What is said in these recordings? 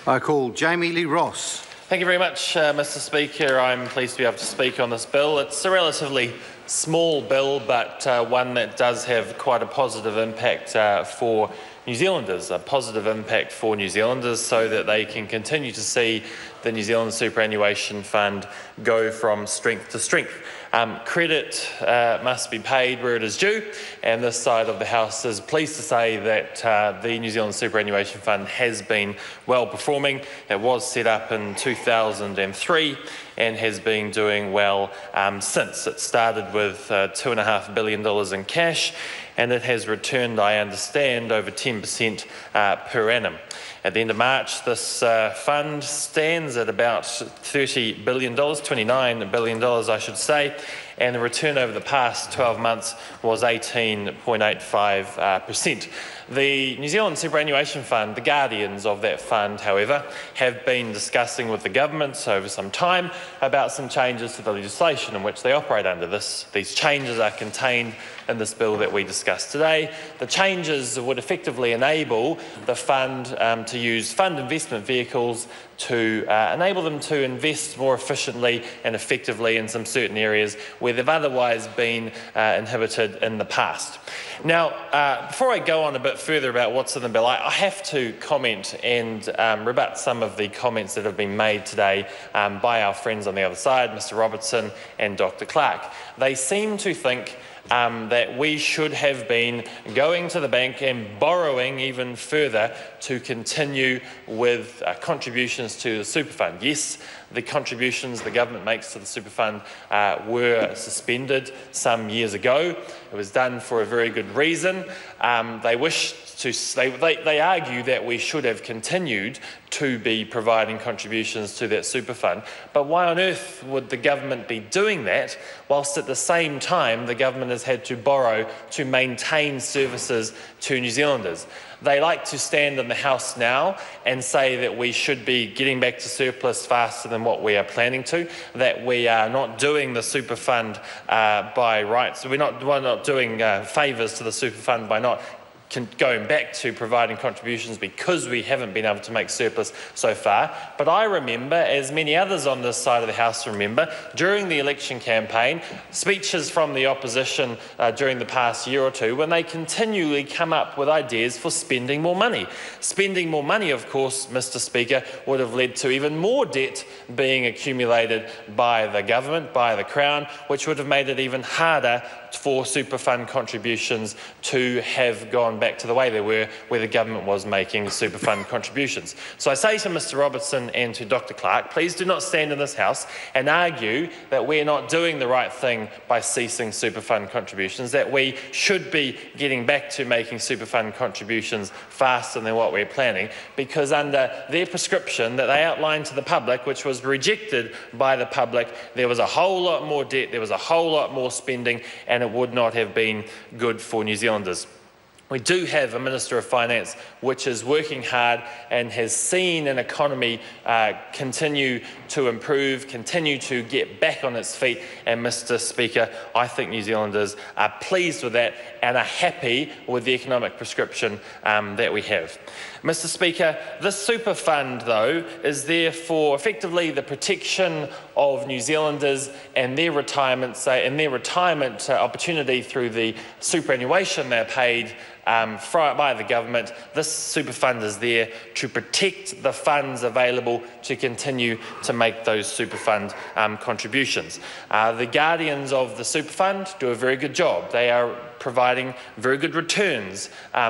I call Jami-Lee Ross. Thank you very much, Mr Speaker. I'm pleased to be able to speak on this bill. It's a relatively small bill, but one that does have quite a positive impact for New Zealanders, so that they can continue to see the New Zealand Superannuation Fund go from strength to strength. Credit must be paid where it is due, and this side of the House is pleased to say that the New Zealand Superannuation Fund has been well performing. It was set up in 2003 and has been doing well since. It started with $2.5 billion in cash, and it has returned, I understand, over 10% per annum. At the end of March, this fund stands at about $30 billion, $29 billion I should say, and the return over the past 12 months was 18.85%. The New Zealand Superannuation Fund, the guardians of that fund, however, have been discussing with the government over some time about some changes to the legislation in which they operate under. These changes are contained in this bill that we discussed today. The changes would effectively enable the fund to use fund investment vehicles to enable them to invest more efficiently and effectively in some certain areas where they've otherwise been inhibited in the past. Now, before I go on a bit further about what's in the bill, I have to comment and rebut some of the comments that have been made today by our friends on the other side, Mr Robertson and Dr Clark. They seem to think that we should have been going to the bank and borrowing even further to continue with contributions to the super fund. Yes, the contributions the government makes to the super fund were suspended some years ago. It was done for a very good reason. They argue that we should have continued to be providing contributions to that super fund. But why on earth would the government be doing that whilst at the same time the government has had to borrow to maintain services to New Zealanders? They like to stand in the House now and say that we should be getting back to surplus faster than what we are planning to, that we are not doing the super fund by rights. We're not doing favours to the super fund by not going back to providing contributions because we haven't been able to make surplus so far. But I remember, as many others on this side of the House remember, during the election campaign, speeches from the opposition during the past year or two when they continually come up with ideas for spending more money. Spending more money, of course, Mr Speaker, would have led to even more debt being accumulated by the government, by the Crown, which would have made it even harder for super fund contributions to have gone back to the way they were, where the government was making super fund contributions. So I say to Mr Robertson and to Dr Clark, please do not stand in this House and argue that we're not doing the right thing by ceasing super fund contributions, that we should be getting back to making super fund contributions faster than what we're planning, because under their prescription that they outlined to the public, which was rejected by the public, there was a whole lot more debt, there was a whole lot more spending, and it would not have been good for New Zealanders. We do have a Minister of Finance which is working hard and has seen an economy continue to improve, continue to get back on its feet, and Mr Speaker, I think New Zealanders are pleased with that and are happy with the economic prescription that we have. Mr Speaker, this super fund, though, is there for effectively the protection of New Zealanders and their retirement, opportunity through the superannuation they're paid by the government. This super fund is there to protect the funds available to continue to make those super fund contributions. The guardians of the super fund do a very good job. They are providing very good returns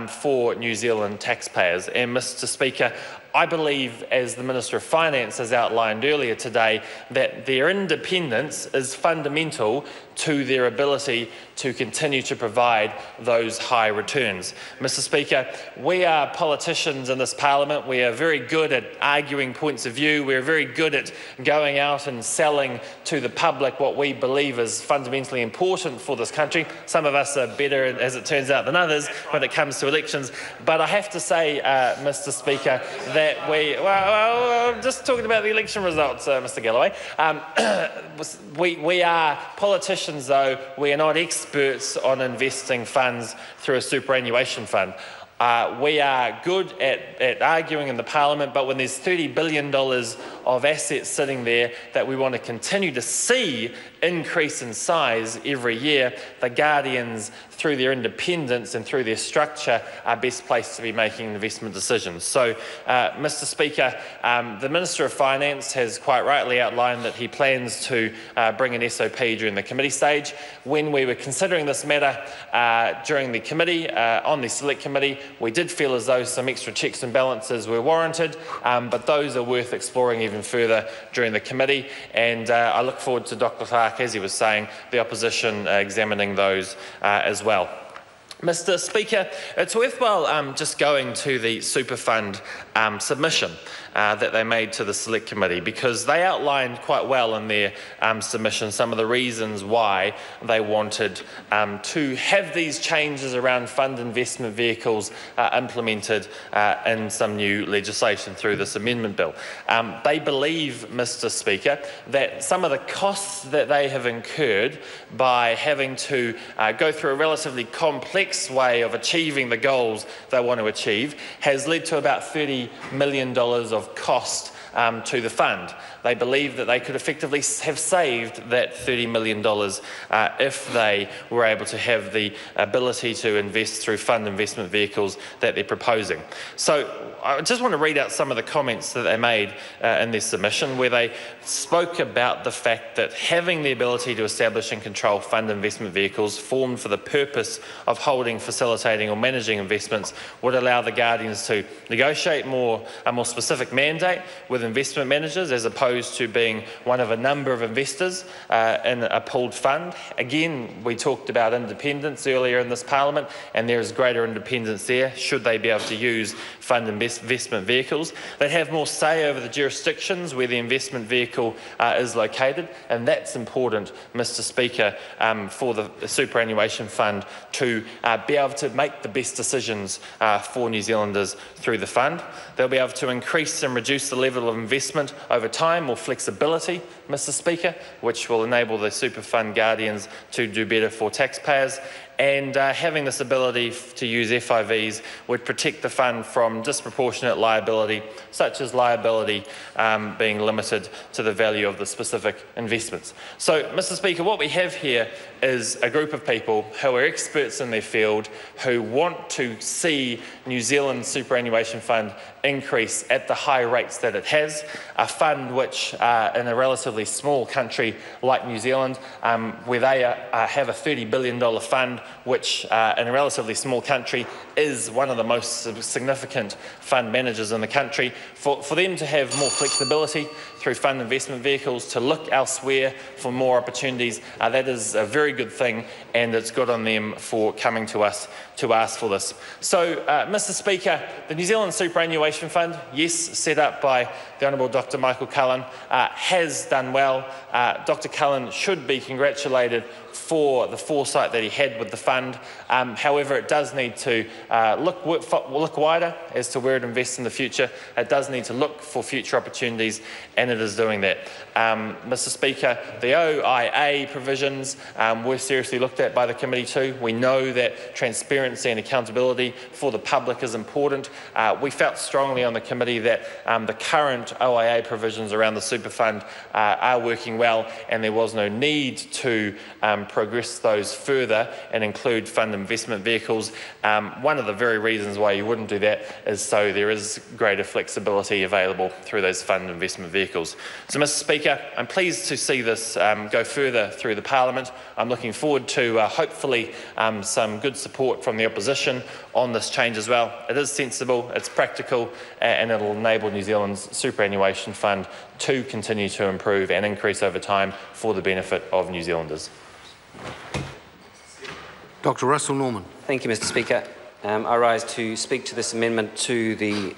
for New Zealand taxpayers. And Mr Speaker, I believe, as the Minister of Finance has outlined earlier today, that their independence is fundamental to their ability to continue to provide those high returns. Mr Speaker, we are politicians in this Parliament. We are very good at arguing points of view. We're very good at going out and selling to the public what we believe is fundamentally important for this country. Some of us are better, as it turns out, than others when it comes to elections. But I have to say, Mr Speaker, that well, just talking about the election results, Mr Galloway, we are politicians, though. We are not experts on investing funds through a superannuation fund. We are good at arguing in the Parliament, but when there's $30 billion of assets sitting there that we want to continue to see increase in size every year, the Guardians, through their independence and through their structure, are best placed to be making investment decisions. So, Mr Speaker, the Minister of Finance has quite rightly outlined that he plans to bring an SOP during the committee stage. When we were considering this matter during the committee, on the Select Committee, we did feel as though some extra checks and balances were warranted, but those are worth exploring even further during the committee, and I look forward to Dr Clark, as he was saying, the opposition examining those as well. Mr Speaker, it's worthwhile just going to the Super Fund submission that they made to the Select Committee, because they outlined quite well in their submission some of the reasons why they wanted to have these changes around fund investment vehicles implemented in some new legislation through this amendment bill. They believe, Mr Speaker, that some of the costs that they have incurred by having to go through a relatively complex way of achieving the goals they want to achieve has led to about $30 million of cost to the fund. They believe that they could effectively have saved that $30 million if they were able to have the ability to invest through fund investment vehicles that they're proposing. So I just want to read out some of the comments that they made in their submission, where they spoke about the fact that having the ability to establish and control fund investment vehicles formed for the purpose of holding, facilitating or managing investments would allow the Guardians to negotiate a more specific mandate with investment managers, as opposed to being one of a number of investors in a pooled fund. Again, we talked about independence earlier in this Parliament, and there is greater independence there should they be able to use fund investment vehicles. They have more say over the jurisdictions where the investment vehicle is located, and that's important, Mr Speaker, for the Superannuation Fund to be able to make the best decisions for New Zealanders through the fund. They'll be able to increase and reduce the level of investment over time, more flexibility, Mr Speaker, which will enable the Super Fund Guardians to do better for taxpayers. And having this ability to use FIVs would protect the fund from disproportionate liability, such as liability being limited to the value of the specific investments. So, Mr Speaker, what we have here is a group of people who are experts in their field, who want to see New Zealand's superannuation fund increase at the high rates that it has, a fund which, in a relatively small country like New Zealand, where they have a $30 billion fund, which in a relatively small country is one of the most significant fund managers in the country, for them to have more flexibility through fund investment vehicles, to look elsewhere for more opportunities, that is a very good thing, and it's good on them for coming to us to ask for this. So, Mr Speaker, the New Zealand Superannuation Fund, yes, set up by the Honourable Dr Michael Cullen, has done well. Dr Cullen should be congratulated for the foresight that he had with the fund. However, it does need to look wider as to where it invests in the future. It does need to look for future opportunities, and it is doing that. Mr Speaker, the OIA provisions were seriously looked at by the committee too. We know that transparency and accountability for the public is important. We felt strongly on the committee that the current OIA provisions around the super fund are working well, and there was no need to progress those further and include fund investment vehicles. One of the very reasons why you wouldn't do that is so there is greater flexibility available through those fund investment vehicles. So, Mr Speaker, I'm pleased to see this go further through the Parliament. I'm looking forward to hopefully some good support from the opposition on this change as well. It is sensible, it's practical, and it will enable New Zealand's superannuation fund to continue to improve and increase over time for the benefit of New Zealanders. Dr Russell Norman. Thank you, Mr Speaker. I rise to speak to this amendment to the